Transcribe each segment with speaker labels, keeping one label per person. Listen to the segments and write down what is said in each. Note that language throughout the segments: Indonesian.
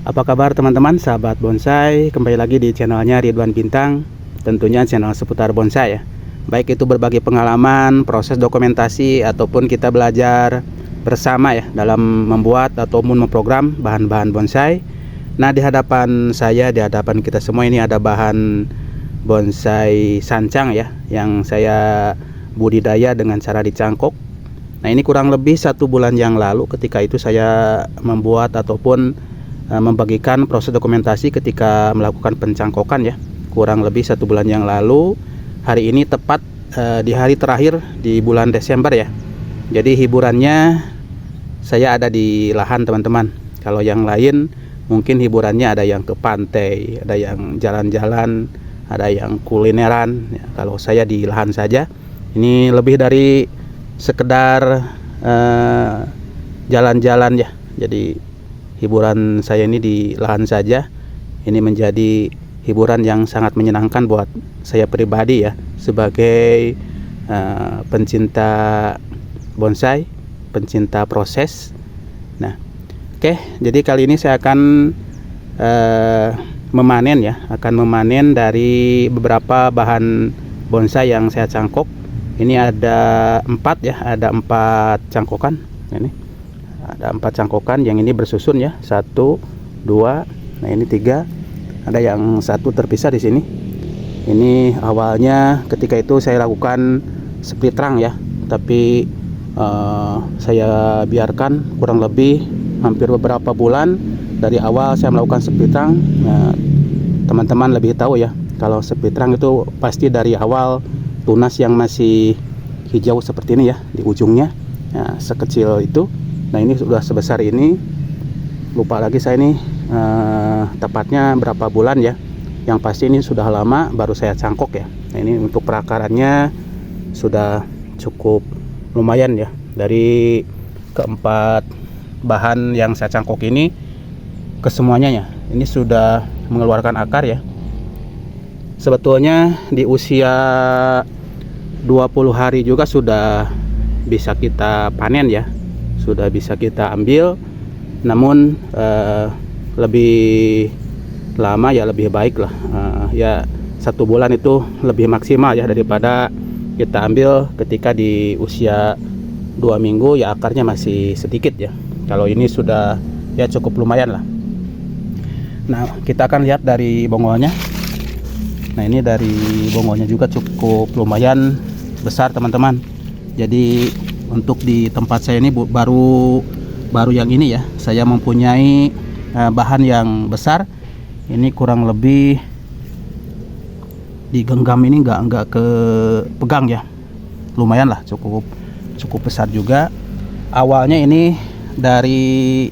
Speaker 1: Apa kabar teman-teman, sahabat bonsai? Kembali lagi di channelnya Ridwan Bintang. Tentunya channel seputar bonsai ya. Baik itu berbagi pengalaman, proses dokumentasi, ataupun kita belajar bersama ya dalam membuat ataupun memprogram bahan-bahan bonsai. Nah, di hadapan saya, di hadapan kita semua ini ada bahan bonsai sancang ya, yang saya budidaya dengan cara dicangkok. Nah, ini kurang lebih 1 bulan yang lalu ketika itu saya membuat ataupun membagikan proses dokumentasi ketika melakukan pencangkokan ya, kurang lebih 1 bulan yang lalu. Hari ini tepat di hari terakhir di bulan Desember ya. Jadi hiburannya saya ada di lahan teman-teman. Kalau yang lain mungkin hiburannya ada yang ke pantai, ada yang jalan-jalan, ada yang kulineran ya. Kalau saya di lahan saja. Ini lebih dari sekedar jalan-jalan ya. Jadi hiburan saya ini di lahan saja. Ini menjadi hiburan yang sangat menyenangkan buat saya pribadi ya, sebagai pencinta bonsai, pencinta proses. Nah, oke, jadi kali ini saya akan memanen ya, akan memanen dari beberapa bahan bonsai yang saya cangkok. Ini ada 4 ya, ada 4 cangkokan. Ini ada 4 cangkokan, yang ini bersusun ya, 1, 2, nah ini 3, ada yang 1 terpisah di sini. Ini awalnya ketika itu saya lakukan split rang ya, tapi saya biarkan kurang lebih hampir beberapa bulan. Dari awal saya melakukan split rang. Nah, teman-teman lebih tahu ya, kalau split rang itu pasti dari awal tunas yang masih hijau seperti ini ya di ujungnya, nah, sekecil itu. Nah, ini sudah sebesar ini, lupa lagi saya ini tepatnya berapa bulan ya. Yang pasti ini sudah lama baru saya cangkok ya. Nah, ini untuk perakarannya sudah cukup lumayan ya. Dari keempat bahan yang saya cangkok ini, kesemuanya ya ini sudah mengeluarkan akar ya. Sebetulnya di usia 20 hari juga sudah bisa kita panen ya, sudah bisa kita ambil. Namun lebih lama ya lebih baik lah, ya 1 bulan itu lebih maksimal ya, daripada kita ambil ketika di usia 2 minggu ya akarnya masih sedikit ya. Kalau ini sudah ya cukup lumayan lah. Nah, kita akan lihat dari bongolnya. Nah, ini dari bongolnya juga cukup lumayan besar teman-teman. Jadi untuk di tempat saya ini baru yang ini ya, saya mempunyai bahan yang besar. Ini kurang lebih digenggam ini nggak ke pegang ya, lumayan lah, cukup besar juga. Awalnya ini dari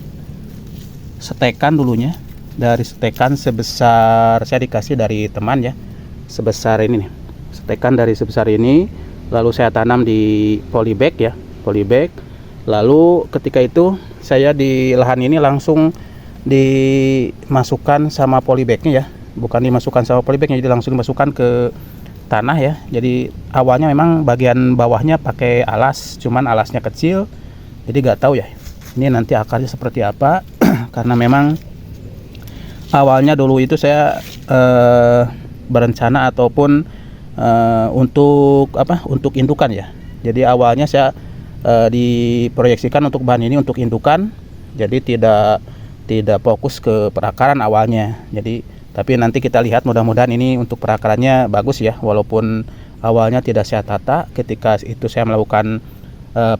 Speaker 1: setekan dulunya, dari setekan sebesar, saya dikasih dari teman ya, sebesar ini nih, setekan dari sebesar ini. Lalu saya tanam di polybag ya, polybag. Lalu ketika itu saya di lahan ini langsung dimasukkan sama polybagnya ya, bukan dimasukkan sama polybagnya, jadi langsung dimasukkan ke tanah ya. Jadi awalnya memang bagian bawahnya pakai alas, cuman alasnya kecil, jadi nggak tahu ya ini nanti akarnya seperti apa. Karena memang awalnya dulu itu saya berencana ataupun untuk indukan ya. Jadi awalnya saya diproyeksikan untuk bahan ini untuk indukan, jadi tidak fokus ke perakaran awalnya. Jadi tapi nanti kita lihat, mudah-mudahan ini untuk perakarannya bagus ya, walaupun awalnya tidak saya tata. Ketika itu saya melakukan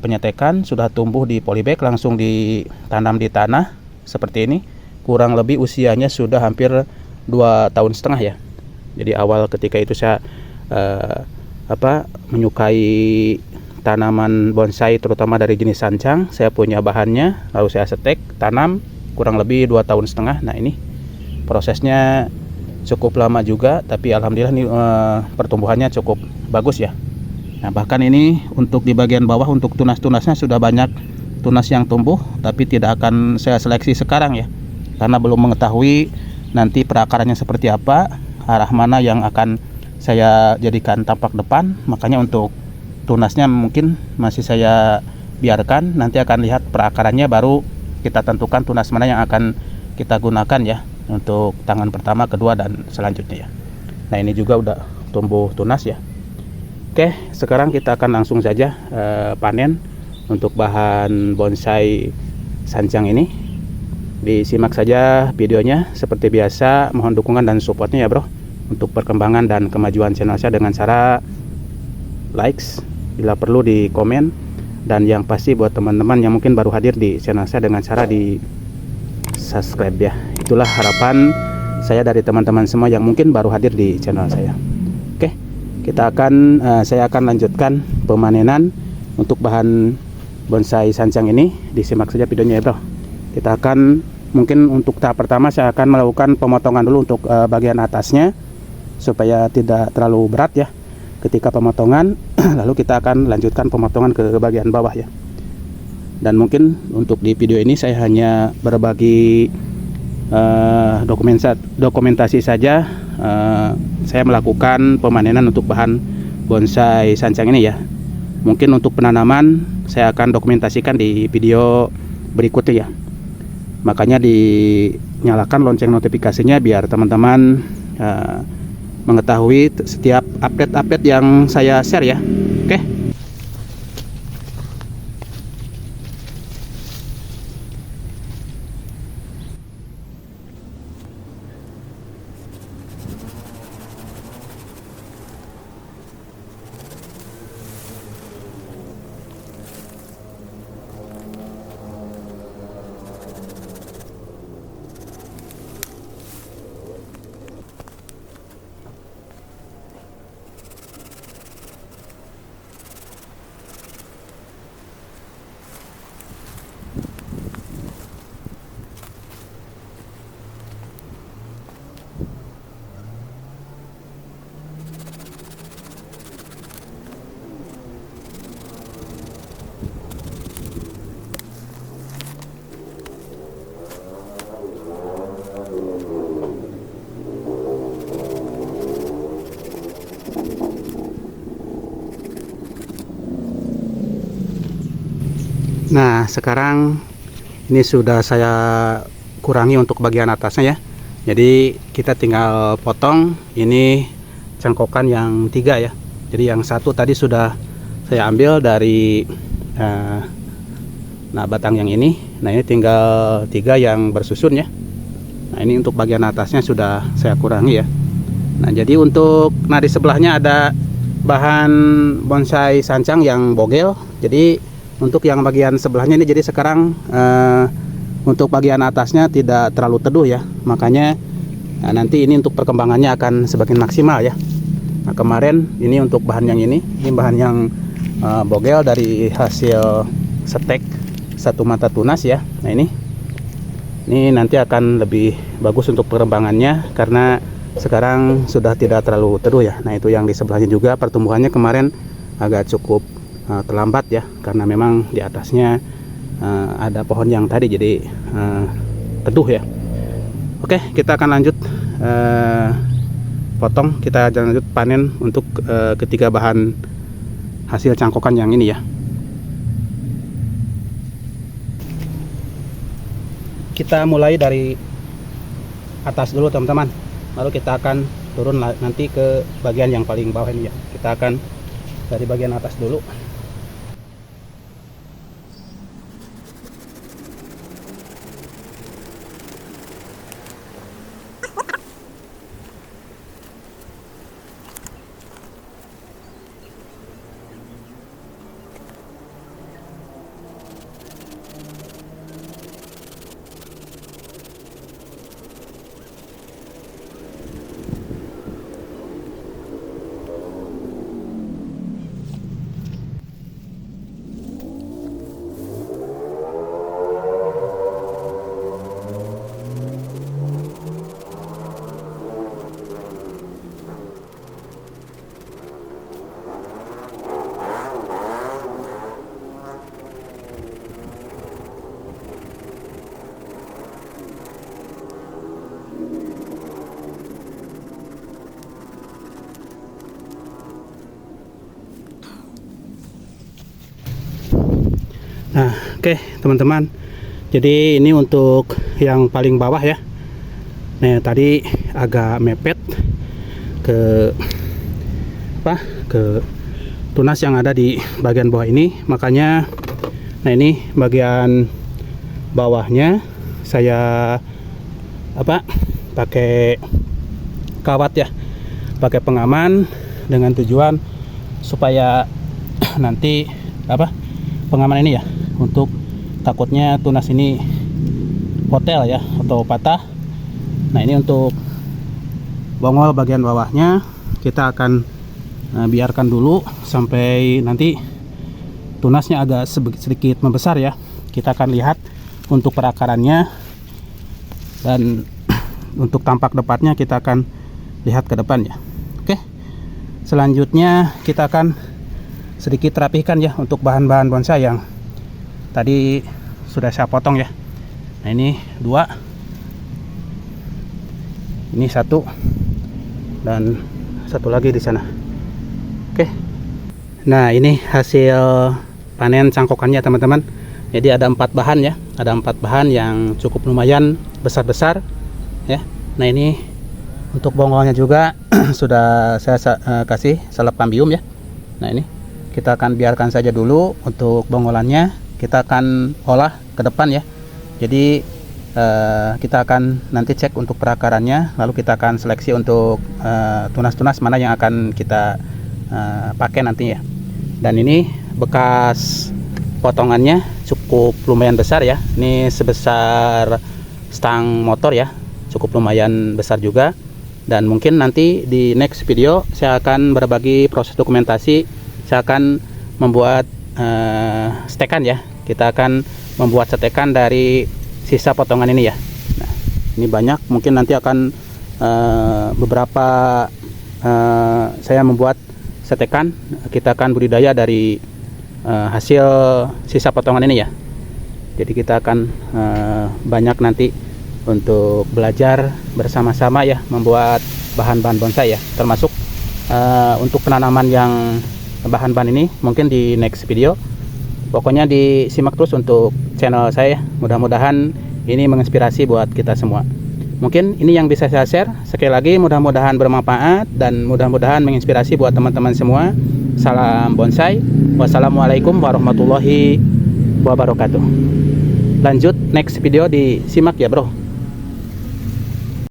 Speaker 1: penyetekan, sudah tumbuh di polybag, langsung ditanam di tanah seperti ini. Kurang lebih usianya sudah hampir 2,5 tahun ya. Jadi awal ketika itu saya menyukai tanaman bonsai terutama dari jenis sancang, saya punya bahannya, lalu saya setek, tanam kurang lebih 2,5 tahun. Nah, ini prosesnya cukup lama juga, tapi alhamdulillah ini pertumbuhannya cukup bagus ya. Nah, bahkan ini untuk di bagian bawah, untuk tunas-tunasnya sudah banyak tunas yang tumbuh, tapi tidak akan saya seleksi sekarang ya, karena belum mengetahui nanti perakarannya seperti apa, arah mana yang akan saya jadikan tampak depan. Makanya untuk tunasnya mungkin masih saya biarkan, nanti akan lihat perakarannya, baru kita tentukan tunas mana yang akan kita gunakan ya untuk tangan pertama, kedua, dan selanjutnya ya. Nah ini juga udah tumbuh tunas ya. Oke, sekarang kita akan langsung saja panen untuk bahan bonsai sancang ini. Disimak saja videonya. Seperti biasa, mohon dukungan dan supportnya ya bro, untuk perkembangan dan kemajuan channel saya dengan cara likes, bila perlu di komen, dan yang pasti buat teman-teman yang mungkin baru hadir di channel saya dengan cara di subscribe ya. Itulah harapan saya dari teman-teman semua yang mungkin baru hadir di channel saya. Oke, saya akan lanjutkan pemanenan untuk bahan bonsai sancang ini. Disimak saja videonya ya bro. Kita akan, mungkin untuk tahap pertama saya akan melakukan pemotongan dulu untuk bagian atasnya supaya tidak terlalu berat ya ketika pemotongan. Lalu kita akan lanjutkan pemotongan ke bagian bawah ya. Dan mungkin untuk di video ini saya hanya berbagi dokumentasi saja. Saya melakukan pemanenan untuk bahan bonsai sancang ini ya. Mungkin untuk penanaman saya akan dokumentasikan di video berikutnya ya. Makanya dinyalakan lonceng notifikasinya biar teman-teman mengetahui setiap update-update yang saya share ya. Oke. Nah sekarang ini sudah saya kurangi untuk bagian atasnya ya. Jadi kita tinggal potong ini cangkokan yang 3 ya. Jadi yang satu tadi sudah saya ambil dari batang yang ini. Nah ini tinggal 3 yang bersusun ya. Nah ini untuk bagian atasnya sudah saya kurangi ya. Nah jadi untuk di sebelahnya ada bahan bonsai sancang yang bogel. Jadi untuk yang bagian sebelahnya ini, jadi sekarang untuk bagian atasnya tidak terlalu teduh ya. Makanya nanti ini untuk perkembangannya akan semakin maksimal ya. Nah kemarin ini untuk bahan yang ini bahan yang bogel dari hasil stek satu mata tunas ya. Nah ini nanti akan lebih bagus untuk perkembangannya karena sekarang sudah tidak terlalu teduh ya. Nah itu yang di sebelahnya juga pertumbuhannya kemarin agak cukup terlambat ya, karena memang di atasnya ada pohon yang tadi jadi teduh ya. Oke, kita akan lanjut potong, kita lanjut panen untuk ketiga bahan hasil cangkokan yang ini ya. Kita mulai dari atas dulu teman-teman, lalu kita akan turun nanti ke bagian yang paling bawah ini ya. Kita akan dari bagian atas dulu. Nah, oke teman-teman. Jadi ini untuk yang paling bawah ya. Nah tadi agak mepet ke ke tunas yang ada di bagian bawah ini, makanya nah ini bagian bawahnya saya pakai kawat ya, pakai pengaman dengan tujuan supaya nanti pengaman ini ya, untuk takutnya tunas ini kotel ya atau patah. Nah ini untuk bongol bagian bawahnya kita akan biarkan dulu sampai nanti tunasnya agak sedikit membesar ya. Kita akan lihat untuk perakarannya, dan untuk tampak depannya kita akan lihat ke depan ya. Oke, selanjutnya kita akan sedikit rapihkan ya untuk bahan-bahan bonsai yang tadi sudah saya potong ya. Nah ini 2, ini 1, dan 1 lagi di sana. Oke, nah ini hasil panen cangkokannya teman-teman. Jadi ada 4 bahan ya, ada 4 bahan yang cukup lumayan besar-besar ya. Nah ini untuk bongolnya juga sudah saya kasih seleb kambium ya. Nah ini kita akan biarkan saja dulu untuk bongolannya, kita akan olah ke depan ya. Jadi kita akan nanti cek untuk perakarannya, lalu kita akan seleksi untuk tunas-tunas mana yang akan kita pakai nantinya. Dan ini bekas potongannya cukup lumayan besar ya, ini sebesar stang motor ya, cukup lumayan besar juga. Dan mungkin nanti di next video saya akan berbagi proses dokumentasi, saya akan membuat stekan ya, kita akan membuat stekan dari sisa potongan ini ya. Nah ini banyak, mungkin nanti akan beberapa saya membuat stekan, kita akan budidaya dari hasil sisa potongan ini ya. Jadi kita akan banyak nanti untuk belajar bersama-sama ya, membuat bahan-bahan bonsai ya, termasuk untuk penanaman yang bahan-bahan ini mungkin di next video. Pokoknya disimak terus untuk channel saya, mudah-mudahan ini menginspirasi buat kita semua. Mungkin ini yang bisa saya share. Sekali lagi mudah-mudahan bermanfaat dan mudah-mudahan menginspirasi buat teman-teman semua. Salam bonsai. Wassalamualaikum warahmatullahi wabarakatuh. Lanjut next video disimak ya bro.